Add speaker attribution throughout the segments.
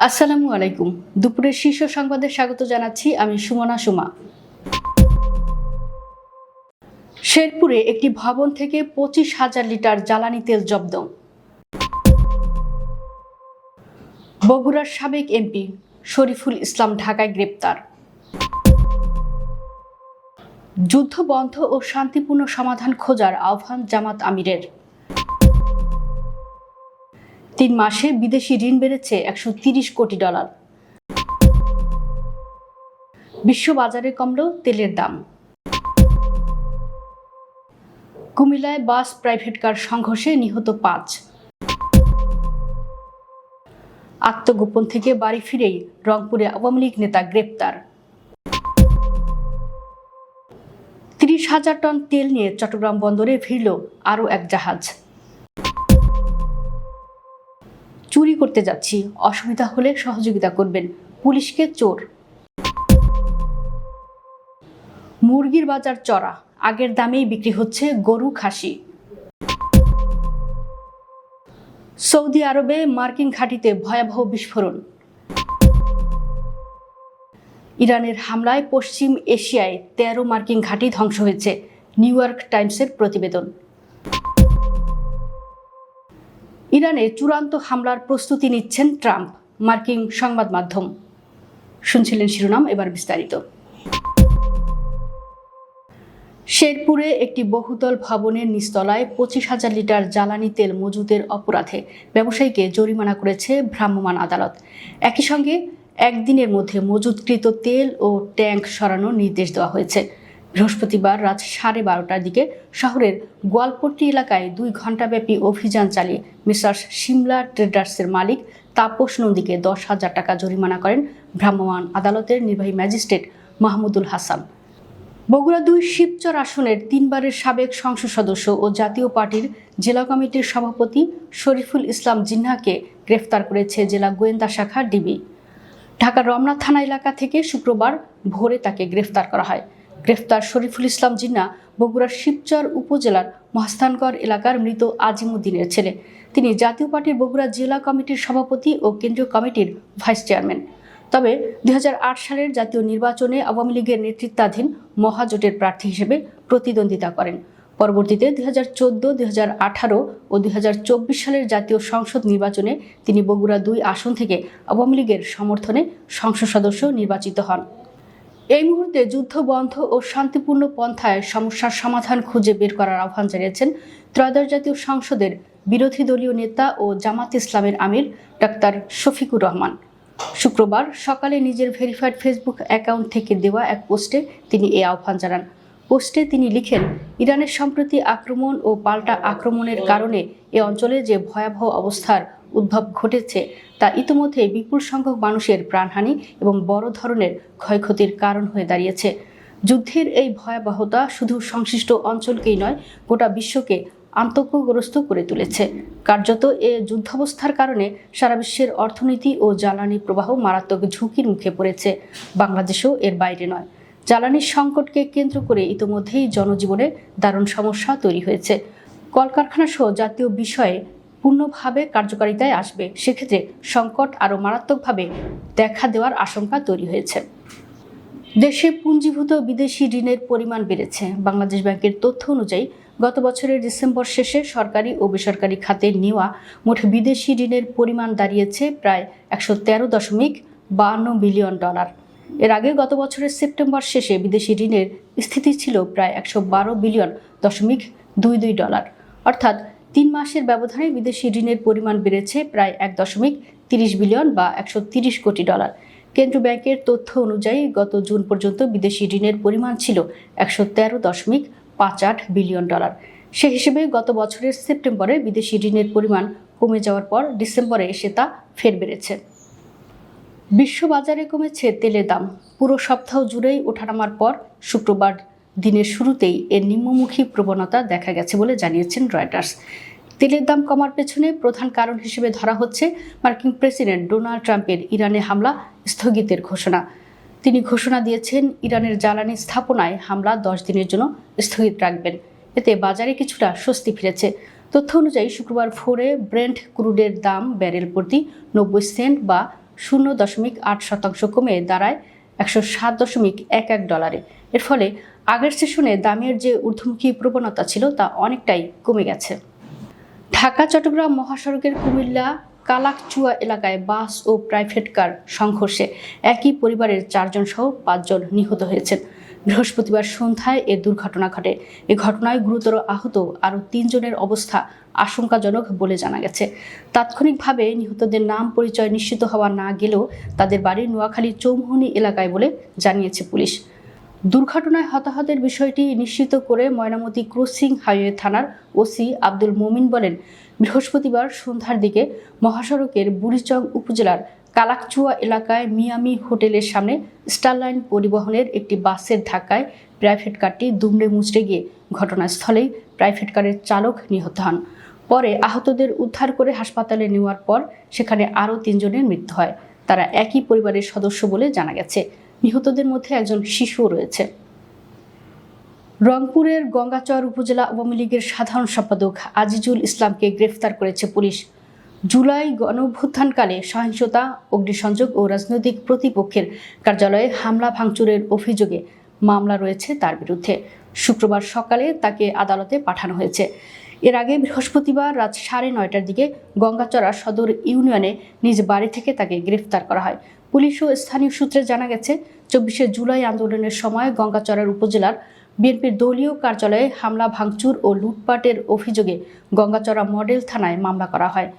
Speaker 1: আসসালামু আলাইকুম। দুপুরের শীর্ষ সংবাদে স্বাগত জানাচ্ছি আমি সুমনা সুমা। শেরপুরে একটি ভবন থেকে 25,000 লিটার জ্বালানি তেল জব্দ। বগুড়ার সাবেক এমপি শরীফুল ইসলাম ঢাকায় গ্রেপ্তার। যুদ্ধ বন্ধ ও শান্তিপূর্ণ সমাধান খোঁজার আহ্বান জামাত আমিরের। 3 মাসে বিদেশি ঋণ বেড়েছে $130 কোটি। বিশ্ববাজারে কমল তেলের দাম। কুমিল্লায় বাস প্রাইভেট কার সংঘর্ষে নিহত 5। আত্মগোপন থেকে বাড়ি ফিরেই রংপুরে আওয়ামী লীগ নেতা গ্রেপ্তার। 30,000 টন তেল নিয়ে চট্টগ্রাম বন্দরে ভিড়ল আরও এক জাহাজ। চুরি করতে যাচ্ছি, অসুবিধা হলে সহযোগিতা করবেন, পুলিশকে চোর। মুরগির বাজার চড়া, আগের দামেই বিক্রি হচ্ছে গরু খাসি। সৌদি আরবে মার্কিন ঘাঁটিতে ভয়াবহ বিস্ফোরণ। ইরানের হামলায় পশ্চিম এশিয়ায় 13 মার্কিন ঘাঁটি ধ্বংস হয়েছে, নিউ ইয়র্ক টাইমসের প্রতিবেদন। ইরানে চূড়ান্ত হামলার প্রস্তুতি নিচ্ছেন ট্রাম্প, মার্কিন সংবাদ মাধ্যম। শুনছিলেন শিরোনাম, এবার বিস্তারিত। শেরপুরে একটি বহুতল ভবনের নিচতলায় 25,000 লিটার জ্বালানি তেল মজুদের অপরাধে ব্যবসায়ীকে জরিমানা করেছে ভ্রাম্যমাণ আদালত। একই সঙ্গে একদিনের মধ্যে মজুতকৃত তেল ও ট্যাঙ্ক সরানোর নির্দেশ দেওয়া হয়েছে। বৃহস্পতিবার রাত 12:30টার দিকে শহরের গোয়ালপট্টি এলাকায় 2 ঘণ্টাব্যাপী অভিযান চালিয়ে মিসার্স সিমলা ট্রেডার্সের মালিক তাপস নন্দীকে 10,000 টাকা জরিমানা করেন ভ্রাম্যমাণ আদালতের নির্বাহী ম্যাজিস্ট্রেট মাহমুদুল হাসান। বগুড়া 2 শিবচর আসনের 3 বারের সাবেক সংসদ সদস্য ও জাতীয় পার্টির জেলা কমিটির সভাপতি শরীফুল ইসলাম জিন্নাহকে গ্রেফতার করেছে জেলা গোয়েন্দা শাখা ডিবি। ঢাকার রমনা থানা এলাকা থেকে শুক্রবার ভোরে তাকে গ্রেফতার করা হয়। গ্রেফতার শরীফুল ইসলাম জিন্নাহ বগুড়ার শিবচর উপজেলার মহাস্থানগড় এলাকার মৃত আজিমুদ্দিনের ছেলে। তিনি জাতীয় পার্টির বগুড়া জেলা কমিটির সভাপতি ও কেন্দ্রীয় কমিটির ভাইস চেয়ারম্যান। তবে 2008 সালের জাতীয় নির্বাচনে আওয়ামী লীগের নেতৃত্বাধীন মহাজোটের প্রার্থী হিসেবে প্রতিদ্বন্দ্বিতা করেন। পরবর্তীতে 2014, 2018 ও 2024 সালের জাতীয় সংসদ নির্বাচনে তিনি বগুড়া 2 আসন থেকে আওয়ামী লীগের সমর্থনে সংসদ সদস্য নির্বাচিত হন। এই মুহূর্তে যুদ্ধ বন্ধ ও শান্তিপূর্ণ পন্থায় সমস্যার সমাধান খুঁজে বের করার আহ্বান জানিয়েছেন ত্রয়োদশ জাতীয় সংসদের বিরোধী দলীয় নেতা ও জামাত ইসলামের আমির ডাক্তার শফিকুর রহমান। শুক্রবার সকালে নিজের ভেরিফাইড ফেসবুক অ্যাকাউন্ট থেকে দেওয়া এক পোস্টে তিনি এই আহ্বান জানান। পোস্টে তিনি লিখেন, ইরানের সম্প্রতি আক্রমণ ও পাল্টা আক্রমণের কারণে এ অঞ্চলে যে ভয়াবহ অবস্থার উদ্ভব ঘটেছে তা ইতিমধ্যে বিপুল সংখ্যক মানুষের প্রাণহানি এবং বড় ধরনের ক্ষয়ক্ষতির কারণ হয়ে দাঁড়িয়েছে। যুদ্ধের এই ভয়াবহতা শুধু সংশ্লিষ্ট অঞ্চলকেই নয়, গোটা বিশ্বকে আতঙ্কগ্রস্ত করে তুলেছে। কার্যত এ যুদ্ধাবস্থার কারণে সারা বিশ্বের অর্থনীতি ও জ্বালানি প্রবাহ মারাত্মক ঝুঁকির মুখে পড়েছে। বাংলাদেশও এর বাইরে নয়। জ্বালানির সংকটকে কেন্দ্র করে ইতিমধ্যেই জনজীবনে দারুণ সমস্যা তৈরি হয়েছে। কলকারখানা সহ জাতীয় বিষয়ে পূর্ণভাবে কার্যকারিতায় আসবে, সেক্ষেত্রে সংকট আরও মারাত্মকভাবে দেখা দেওয়ার আশঙ্কা তৈরি হয়েছে। দেশে পুঞ্জীভূত বিদেশি ঋণের পরিমাণ বেড়েছে। বাংলাদেশ ব্যাংকের তথ্য অনুযায়ী গত বছরের ডিসেম্বর শেষে সরকারি ও বেসরকারি খাতে নেওয়া মোট বিদেশি ঋণের পরিমাণ দাঁড়িয়েছে প্রায় $113.52 বিলিয়ন। এর আগে গত বছরের সেপ্টেম্বর শেষে বিদেশি ঋণের স্থিতি ছিল প্রায় $112.22 বিলিয়ন। অর্থাৎ 3 মাসের ব্যবধানে বিদেশি ঋণের পরিমাণ বেড়েছে প্রায় $1.30 বিলিয়ন বা $130 কোটি। কেন্দ্রীয় ব্যাংকের তথ্য অনুযায়ী গত জুন পর্যন্ত বিদেশি ঋণের পরিমাণ ছিল $113.58 বিলিয়ন। সে হিসেবে গত বছরের সেপ্টেম্বরে বিদেশি ঋণের পরিমাণ কমে যাওয়ার পর ডিসেম্বরে এসে তা ফের বেড়েছে। বিশ্ববাজারে কমেছে তেলের দাম। পুরো সপ্তাহ জুড়েই ওঠানামার পর শুক্রবার দিনের শুরুতেই এর নিম্নমুখী প্রবণতা দেখা গেছে বলে জানিয়েছেন রয়টার্স। তেলের দাম কমার পেছনে প্রধান কারণ হিসেবে ধরা হচ্ছে মার্কিন প্রেসিডেন্ট ডোনাল্ড ট্রাম্পের ইরানে হামলা স্থগিতের ঘোষণা। তিনি ঘোষণা দিয়েছেন ইরানের জ্বালানি স্থাপনায় হামলা 10 দিনের জন্য স্থগিত রাখবেন। এতে বাজারে কিছুটা স্বস্তি ফিরেছে। তথ্য অনুযায়ী শুক্রবার ভোরে ব্রেন্ট ক্রুডের দাম ব্যারেল প্রতি 90 সেন্ট বা 0.8% কমে দাঁড়ায় $107.11। এর ফলে আগের সেশনে দামের যে ঊর্ধ্বমুখী প্রবণতা ছিল তা অনেকটাই কমে গেছে। ঢাকা চট্টগ্রাম মহাসড়কের কুমিল্লা কালাকচুয়া এলাকায় বাস ও প্রাইভেট কার সংঘর্ষে একই পরিবারের 4 জন সহ 5 জন নিহত হয়েছেন। বৃহস্পতিবার সন্ধ্যায় এ দুর্ঘটনা ঘটে। এ ঘটনায় গুরুতর আহত আরও 3 জনের অবস্থা আশঙ্কাজনক বলে জানা গেছে। তাৎক্ষণিকভাবে নিহতদের নাম পরিচয় নিশ্চিত হওয়া না গেলেও তাদের বাড়ি নোয়াখালী চৌমুহনী এলাকায় বলে জানিয়েছে পুলিশ। দুর্ঘটনায় হতাহতের বিষয়টি নিশ্চিত করে ময়নামতি ক্রসিং হাইওয়ে থানার ওসি আব্দুল মোমিন বলেন, বৃহস্পতিবার সন্ধ্যার দিকে মহাসড়কের বুড়িচং উপজেলার কালাকচুয়া এলাকায় মিয়ামি হোটেলের সামনে স্টারলাইন পরিবহনের একটি বাসের ধাক্কায় প্রাইভেট কারটি দুমড়ে মুচড়ে গিয়ে ঘটনাস্থলেই প্রাইভেট কারের চালক নিহত হন। পরে আহতদের উদ্ধার করে হাসপাতালে নেওয়ার পর সেখানে আরও 3 জনের মৃত্যু হয়। তারা একই পরিবারের সদস্য বলে জানা গেছে। নিহতদের মধ্যে একজন শিশুও রয়েছে। রংপুরের গঙ্গাচর উপজেলা আওয়ামী লীগের সাধারণ সম্পাদক আজিজুল ইসলামকে গ্রেফতার করেছে পুলিশ। জুলাই গণঅভ্যুত্থানকালে সহিংসতা, অগ্নিসংযোগ ও রাজনৈতিক প্রতিপক্ষের কার্যালয়ে হামলা ভাঙচুরের অভিযোগে মামলা রয়েছে তার বিরুদ্ধে। শুক্রবার সকালে তাকে আদালতে পাঠানো হয়েছে। এর আগে বৃহস্পতিবার রাত 9:30টার দিকে গঙ্গাচড়া সদর ইউনিয়নে নিজ বাড়ি থেকে তাকে গ্রেফতার করা হয়। পুলিশ ও স্থানীয় সূত্রে জানা গেছে, 24শে জুলাই আন্দোলনের সময় গঙ্গাচড়ার উপজেলার বিএনপির দলীয় কার্যালয়ে হামলা ভাঙচুর ও লুটপাটের অভিযোগে গঙ্গাচড়া মডেল থানায় মামলা করা হয়।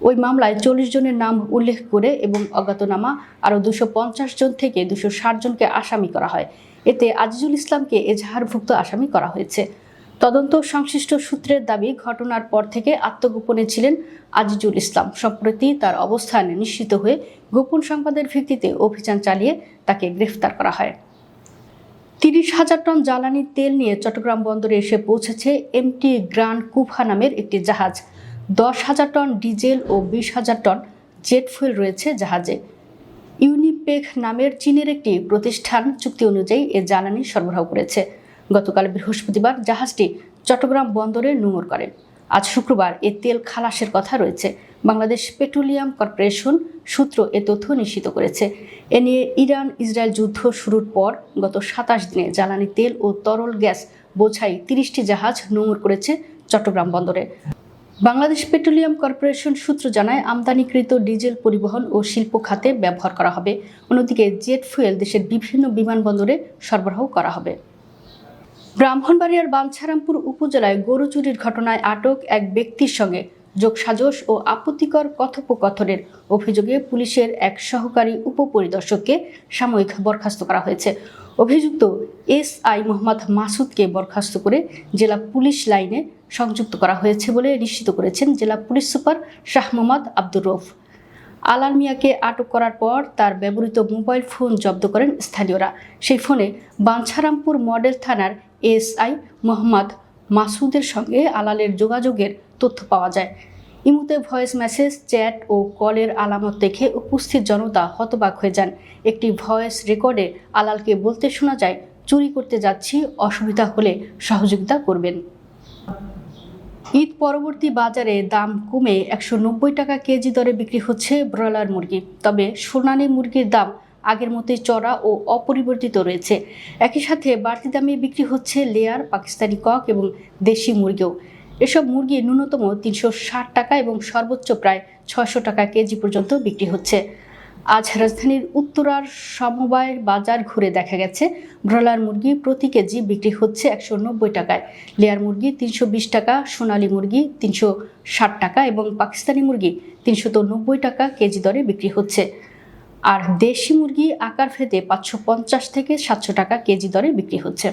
Speaker 1: ওই মামলায় 40 জনের নাম উল্লেখ করে এবং অজ্ঞাতনামা আরও 250 জন থেকে 260 জনকে আসামি করা হয়। এতে আজিজুল ইসলামকে এজাহারভুক্ত আসামি করা হয়েছে। তদন্ত সংশ্লিষ্ট সূত্রের দাবি, ঘটনার পর থেকে আত্মগোপনে ছিলেন আজিজুল ইসলাম। সম্প্রতি তার অবস্থান নিশ্চিত হয়ে গোপন সংবাদের ভিত্তিতে অভিযান চালিয়ে তাকে গ্রেফতার করা হয়। 30,000 টন জ্বালানি তেল নিয়ে চট্টগ্রাম বন্দরে এসে পৌঁছেছে এমটি গ্র্যান্ড কুভা নামের একটি জাহাজ। 10,000 টন ডিজেল ও 20,000 টন জেট ফুয়েল রয়েছে জাহাজে। ইউনিপেক নামের চীনের একটি প্রতিষ্ঠান চুক্তি অনুযায়ী এ জ্বালানি সরবরাহ করেছে। গতকাল বৃহস্পতিবার জাহাজটি চট্টগ্রাম বন্দরে নোঙর করে। আজ শুক্রবার এ তেল খালাসের কথা রয়েছে। বাংলাদেশ পেট্রোলিয়াম কর্পোরেশন সূত্র এ তথ্য নিশ্চিত করেছে। এ নিয়ে ইরান ইসরায়েল যুদ্ধ শুরুর পর গত 27 দিনে জ্বালানি তেল ও তরল গ্যাস বোঝাই 30টি জাহাজ নোঙর করেছে চট্টগ্রাম বন্দরে। বাংলাদেশ পেট্রোলিয়াম কর্পোরেশন সূত্র জানায়, আমদানিকৃত ডিজেল পরিবহন ও শিল্প খাতে ব্যবহার করা হবে। অন্যদিকে জেট ফুয়েল দেশের বিভিন্ন বিমানবন্দরে সরবরাহ করা হবে। ব্রাহ্মণবাড়িয়ার বাঞ্ছারামপুর উপজেলায় গরু চুরির ঘটনায় আটক এক ব্যক্তির সঙ্গে যোগসাজশ ও আপত্তিকর কথোপকথনের অভিযোগে পুলিশের এক সহকারী উপপরিদর্শককে সাময়িক বরখাস্ত করা হয়েছে। অভিযুক্ত এসআই মোহাম্মদ মাসুদকে বরখাস্ত করে জেলা পুলিশ লাইনে সংযুক্ত করা হয়েছে বলে নিশ্চিত করেছেন জেলা পুলিশ সুপার শাহ মোহাম্মদ আব্দুর রউফ। আলাল মিয়াকে আটক করার পর তার ব্যবহৃত মোবাইল ফোন জব্দ করেন স্থানীয়রা। সেই ফোনে বাঞ্ছারামপুর মডেল থানার এসআই মোহাম্মদ মাসুদের সঙ্গে আলালের যোগাযোগের তথ্য পাওয়া যায়। ইমুতে ভয়েস মেসেজ, চ্যাট ও কলের আলামত দেখে উপস্থিত জনতা হতবাক হয়ে যান। একটি ভয়েস রেকর্ডে আলালকে বলতে শোনা যায়, চুরি করতে যাচ্ছি, অসুবিধা হলে সহযোগিতা করবেন। ঈদ পরবর্তী বাজারে দাম কমে 190 টাকা কেজি দরে বিক্রি হচ্ছে ব্রয়লার মুরগি। তবে সোনালী মুরগির দাম আগের মতোই চড়া ও অপরিবর্তিত রয়েছে। একই সাথে বাড়তি দামে বিক্রি হচ্ছে লেয়ার, পাকিস্তানি কক এবং দেশি মুরগিও। এসব মুরগি ন্যূনতম 360 টাকা এবং সর্বোচ্চ প্রায় 600 টাকা কেজি পর্যন্ত বিক্রি হচ্ছে। আজ রাজধানীর উত্তরার সমবায় বাজার ঘুরে দেখা গেছে, ব্রয়লার মুরগি প্রতি কেজি বিক্রি হচ্ছে 190 টাকায়, লেয়ার মুরগি 320 টাকা, সোনালী মুরগি 360 টাকা এবং পাকিস্তানি মুরগি 390 টাকা কেজি দরে বিক্রি হচ্ছে। আর দেশি মুরগি আকার ভেদে 550 থেকে 700 টাকা কেজি দরে বিক্রি হচ্ছে।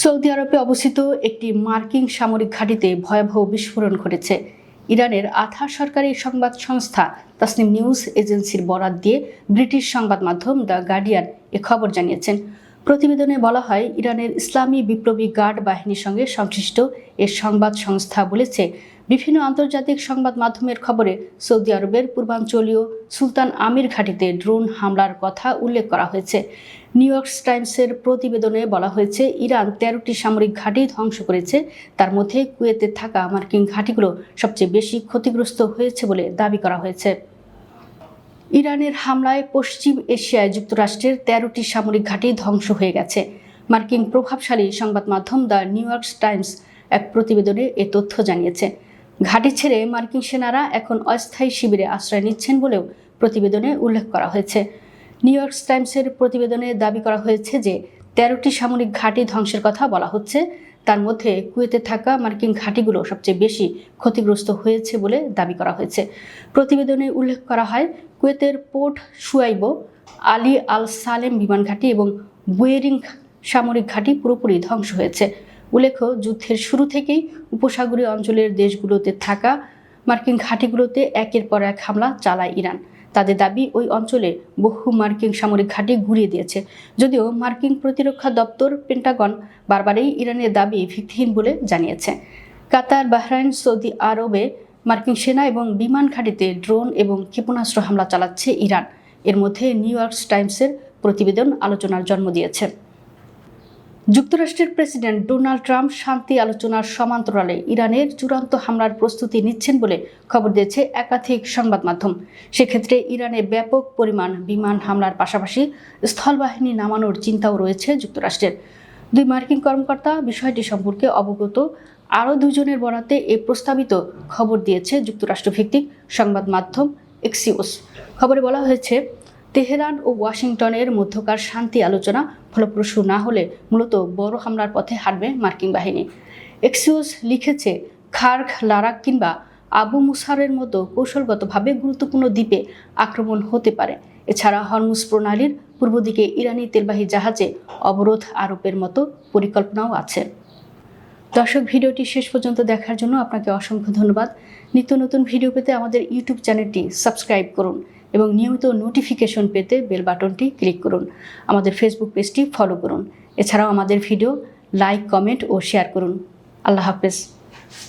Speaker 1: সৌদি আরবে অবস্থিত একটি মার্কিন সামরিক ঘাঁটিতে ভয়াবহ বিস্ফোরণ ঘটেছে। ইরানের আধা সরকারি সংবাদ সংস্থা তাসনিম নিউজ এজেন্সির বরাত দিয়ে ব্রিটিশ সংবাদ মাধ্যম দ্য গার্ডিয়ান এ খবর জানিয়েছেন। প্রতিবেদনে বলা হয়, ইরানের ইসলামী বিপ্লবী গার্ড বাহিনীর সঙ্গে সংশ্লিষ্ট এ সংবাদ সংস্থা বলেছে, বিভিন্ন আন্তর্জাতিক সংবাদ মাধ্যমের খবরে সৌদি আরবের পূর্বাঞ্চলীয় সুলতান আমির ঘাঁটিতে ড্রোন হামলার কথা উল্লেখ করা হয়েছে। নিউ ইয়র্ক টাইমসের প্রতিবেদনে বলা হয়েছে, ইরান 13টি সামরিক ঘাঁটি ধ্বংস করেছে। তার মধ্যে কুয়েতে থাকা মার্কিন ঘাঁটিগুলো সবচেয়ে বেশি ক্ষতিগ্রস্ত হয়েছে বলে দাবি করা হয়েছে। ইরানের হামলায় পশ্চিম এশিয়ায় যুক্তরাষ্ট্রের 13টি সামরিক ঘাঁটি ধ্বংস হয়ে গেছে। মার্কিন প্রভাবশালী সংবাদ মাধ্যম দ্য নিউ ইয়র্ক টাইমস এক প্রতিবেদনে এ তথ্য জানিয়েছে। ঘাঁটি ছেড়ে মার্কিন সেনারা এখন অস্থায়ী শিবিরে আশ্রয় নিচ্ছেন বলেও প্রতিবেদনে উল্লেখ করা হয়েছে। নিউ ইয়র্ক টাইমসের প্রতিবেদনে দাবি করা হয়েছে যে 13টি সামরিক ঘাঁটি ধ্বংসের কথা বলা হচ্ছে, তার মধ্যে কুয়েতে থাকা মার্কিন ঘাঁটিগুলো সবচেয়ে বেশি ক্ষতিগ্রস্ত হয়েছে বলে দাবি করা হয়েছে। প্রতিবেদনে উল্লেখ করা হয়, কুয়েতের পোর্ট শুয়াইব, আলী আল সালেম বিমান ঘাঁটি এবং বুয়েরিং সামরিক ঘাঁটি পুরোপুরি ধ্বংস হয়েছে। উল্লেখ্য, যুদ্ধের শুরু থেকেই উপসাগরীয় অঞ্চলের দেশগুলোতে থাকা মার্কিন ঘাঁটিগুলোতে একের পর এক হামলা চালায় ইরান। তাদের দাবি, ওই অঞ্চলে বহু মার্কিন সামরিক ঘাঁটি গুঁড়িয়ে দিয়েছে। যদিও মার্কিন প্রতিরক্ষা দপ্তর পেন্টাগন বারবারই ইরানের দাবি ভিত্তিহীন বলে জানিয়েছে। কাতার, বাহরাইন, সৌদি আরবে মার্কিন সেনা এবং বিমান ঘাঁটিতে ড্রোন এবং ক্ষেপণাস্ত্র হামলা চালাচ্ছে ইরান। এর মধ্যে নিউ ইয়র্ক টাইমসের প্রতিবেদন আলোচনার জন্ম দিয়েছে। যুক্তরাষ্ট্রের প্রেসিডেন্ট ডোনাল্ড ট্রাম্প শান্তি আলোচনার সমান্তরালে ইরানের চূড়ান্ত হামলার প্রস্তুতি নিচ্ছেন বলে খবর দিয়েছে একাধিক সংবাদ মাধ্যম। সেক্ষেত্রে ইরানে ব্যাপক পরিমাণ বিমান হামলার পাশাপাশি স্থলবাহিনী নামানোর চিন্তাও রয়েছে যুক্তরাষ্ট্রের। দুই মার্কিন কর্মকর্তা বিষয়টি সম্পর্কে অবগত। আরও দুজনের বরাতে এ প্রস্তাবিত খবর দিয়েছে যুক্তরাষ্ট্রভিত্তিক সংবাদ মাধ্যম এক্সিওস। খবরে বলা হয়েছে, তেহরান ও ওয়াশিংটনের মধ্যকার শান্তি আলোচনা ফলপ্রসূ না হলে মূলত বড় হামলার পথে হাঁটবে মার্কিন বাহিনী। এক্সিওস লিখেছে, খার্গ, লারাক কিংবা আবু মুসারের মতো কৌশলগতভাবে গুরুত্বপূর্ণ দ্বীপে আক্রমণ হতে পারে। এছাড়া হরমুজ প্রণালীর পূর্ব দিকে ইরানি তেলবাহী জাহাজে অবরোধ আরোপের মতো পরিকল্পনাও আছে। দর্শক, ভিডিওটি শেষ পর্যন্ত দেখার জন্য আপনাকে অসংখ্য ধন্যবাদ। নিত্য নতুন ভিডিও পেতে আমাদের ইউটিউব চ্যানেলটি সাবস্ক্রাইব করুন এবং নিয়মিত নোটিফিকেশন পেতে বেল বাটনটি ক্লিক করুন। আমাদের ফেসবুক পেজটি ফলো করুন। এছাড়াও আমাদের ভিডিও লাইক, কমেন্ট ও শেয়ার করুন। আল্লাহ হাফেজ।